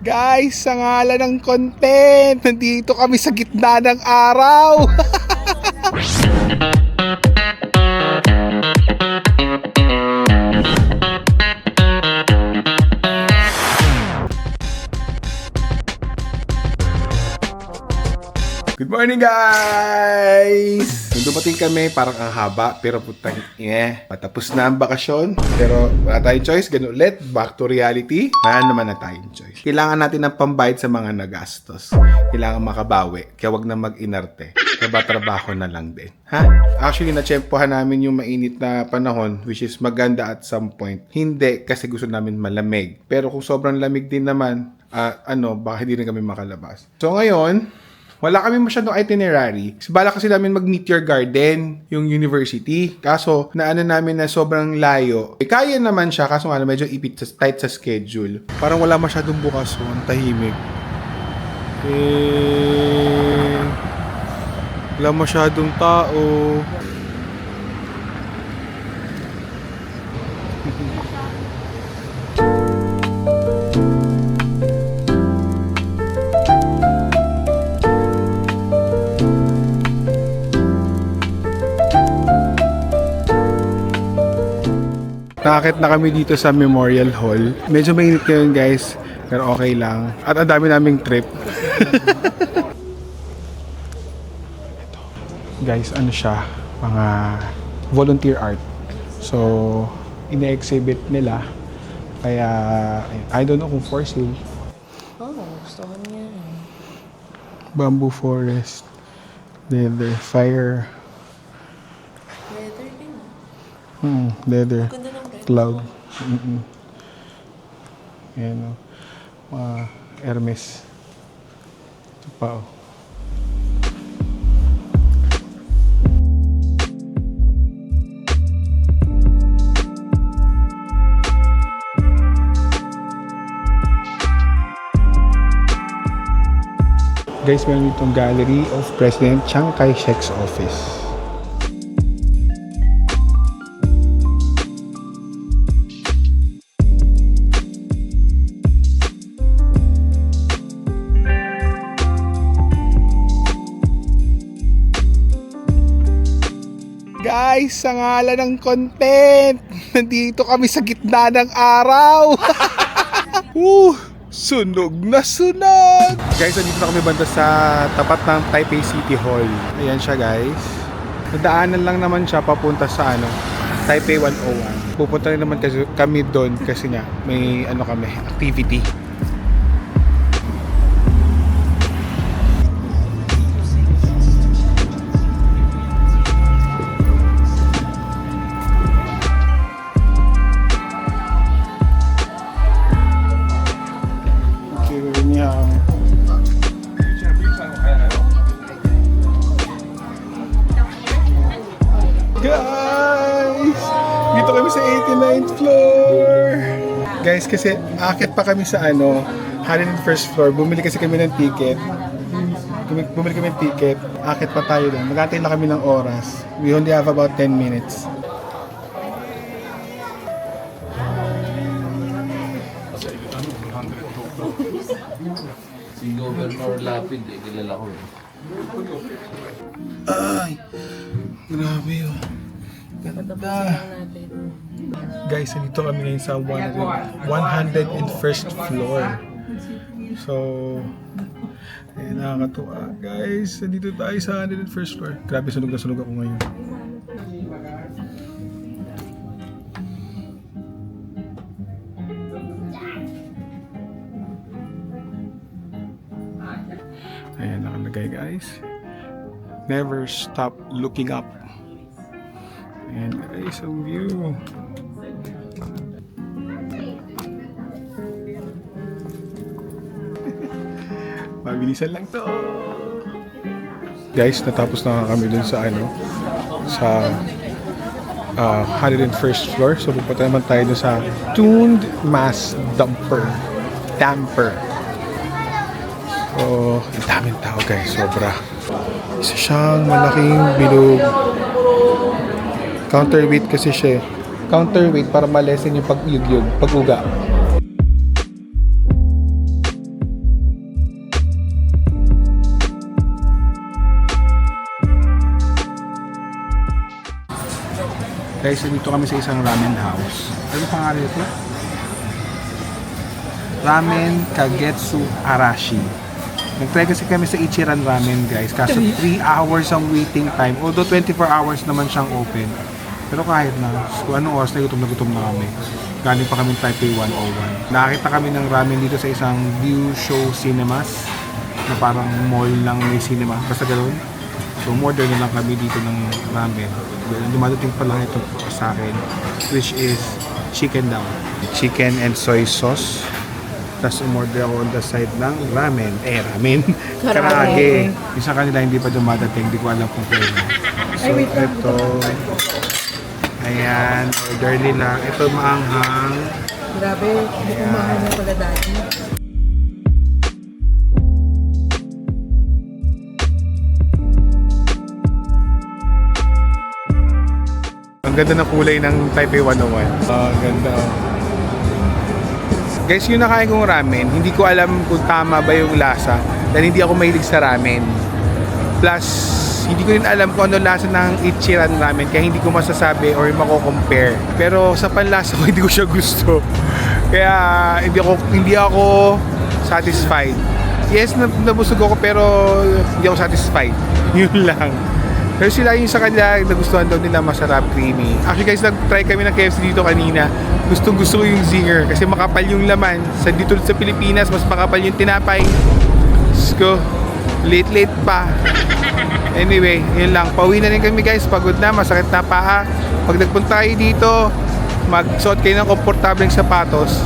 Guys, sa ngalan ng content, nandito kami sa gitna ng araw. Good morning, guys! Nung dumating kami, parang ang haba, pero putang patapos na ang bakasyon. Pero wala tayong choice, ganun ulit, back to reality. Wala naman na tayong choice. Kailangan natin ng pambayad sa mga nagastos. Kailangan makabawi, kaya wag na mag-inarte. Kaya trabaho na lang din. Ha? Actually, natsyempohan namin yung mainit na panahon, which is maganda at some point. Hindi, kasi gusto namin malamig. Pero kung sobrang lamig din naman, baka hindi rin kami makalabas. So ngayon, wala kami masyadong itinerary. Bala kasi namin mag-Meteor Garden, yung university. Kaso, naano namin na sobrang layo. Kaya naman siya, kaso nga medyo tight sa schedule. Parang wala masyadong bukas, so ang tahimik. Wala masyadong tao. Nakakit na kami dito sa Memorial Hall. Medyo mainit ngayon, guys, pero okay lang. At ang dami naming trip. Guys, ano siya? Mga volunteer art. So, ina-exhibit nila. Kaya, I don't know kung for sale. Oh, gusto ko niya. Bamboo forest. Leather. Fire. Leather din. Leather. Ganda ng red. Cloud. Ayan o. Mga Hermes. Ito pa o. Guys, meron itong Gallery of President Chiang Kai-shek's office. Guys, sa ngalan ng content, nandito kami sa gitna ng araw. Sunog na sunog! Guys, nandito na kami banda sa tapat ng Taipei City Hall. Ayan siya, guys. Nadaanan lang naman siya papunta sa Taipei 101. Pupunta rin naman kasi kami doon kasi nga may activity. Guys! Dito kami sa 89th floor! Guys, kasi akit pa kami sa 101st floor. Bumili kasi kami ng ticket. Bumili kami ng ticket. Akit pa tayo doon. Mag-antay lang kami ng oras. We only have about 10 minutes. Si Governor Lapid, kilala ko eh. Ay! Grabe yun. Ganda. Guys, dito kami ngayon sa 101st floor. So, nakakatuwa. Guys, nandito tayo sa 101st floor. Grabe, sunog na sunog ako ngayon. Ayan, nakalagay, guys. Never stop looking up. And guys, ang view. Mabilisan lang to. Guys, natapos na kami dun sa sa 101st floor. So pupunta naman tayo dun sa Tuned Mass Damper. So, ang daming tao, guys, sobra. Isa siyang malaking bilog. Counterweight kasi siya. Counterweight para malesen yung pag-uga. Guys, dito kami sa isang ramen house. Ano pangalan ito? Ramen Kagetsu Arashi. Nag-try kasi kami sa Ichiran Ramen, guys. Kaso 3 hours ang waiting time. Although 24 hours naman siyang open. Pero kahit na, kung anong oras na gutom na kami. Galing pa kami Taipei 101. Nakakita kami ng ramen dito sa isang View Show Cinemas. Na parang mall lang may cinema. Basta ganoon. So, order na lang kami dito ng ramen. Dumadating pa lang ito sa akin. Which is chicken daw. Chicken and soy sauce. Tapos umorder ako on the side ng ramen. Ramen. Karage. Yung sa kanila hindi pa dumadating. Hindi ko alam kung kailan. So, ito. Ayan. Order nila. Ito maanghang. Grabe, umahal na pala dati. Ang ganda ng kulay ng Taipei 101. Ganda. Guys, yung nakain kong ramen, hindi ko alam kung tama ba yung lasa. Dahil hindi ako mahilig sa ramen. Plus, hindi ko rin alam kung ano lasa ng Ichiran ramen. Kaya hindi ko masasabi or mako-compare. Pero sa panlasa ko, hindi ko siya gusto. Kaya hindi ako satisfied. Yes, nabusog ako pero hindi ako satisfied. Yun lang. Pero sila yung sa kanila, nagustuhan daw nila masarap, creamy. Actually guys, nag-try kami ng KFC dito kanina. Gustong gusto ko yung zinger kasi makapal yung laman. Dito sa Pilipinas, mas makapal yung tinapay. Sko, late pa. Anyway, yun lang. Pauwi na rin kami guys. Pagod na, masakit na paa. Pag nagpunta kayo dito, magsuot kayo ng komportableng sapatos.